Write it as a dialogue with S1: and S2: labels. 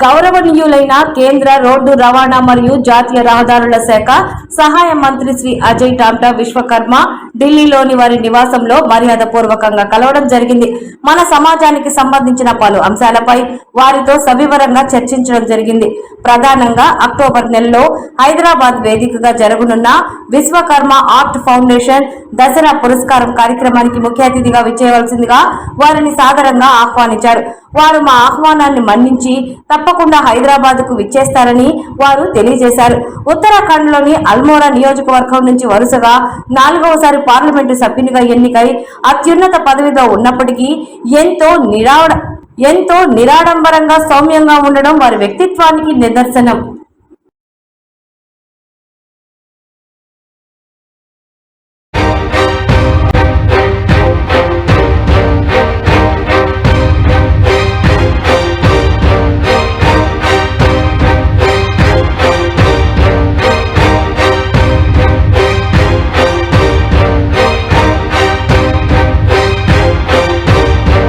S1: గౌరవనీయులైన కేంద్ర రోడ్డు రవాణా మరియు జాతీయ రహదారుల శాఖ సహాయ మంత్రి శ్రీ అజయ్ టామ్టా విశ్వకర్మ ఢిల్లీలోని వారి నివాసంలో మర్యాదపూర్వకంగా కలవడం జరిగింది. మన సమాజానికి సంబంధించిన పలు అంశాలపై వారితో సవివరంగా చర్చించడం జరిగింది. ప్రధానంగా అక్టోబర్ నెలలో హైదరాబాద్ వేదికగా జరగనున్న విశ్వకర్మ ఆర్ట్ ఫౌండేషన్ దసరా పురస్కారం కార్యక్రమానికి ముఖ్య అతిథిగా విచ్చేయవలసిందిగా వారిని సాదరంగా ఆహ్వానించారు. వారు మా ఆహ్వానాన్ని మన్నించి తప్పకుండా హైదరాబాద్ కు విచ్చేస్తారని వారు తెలియజేశారు. ఉత్తరాఖండ్ లోని అల్మోరా నియోజకవర్గం నుంచి వరుసగా 4వసారి పార్లమెంటు సభ్యునిగా ఎన్నికై అత్యున్నత పదవిలో ఉన్నప్పటికీ ఎంతో నిరాడంబరంగా సౌమ్యంగా ఉండడం వారి వ్యక్తిత్వానికి నిదర్శనం.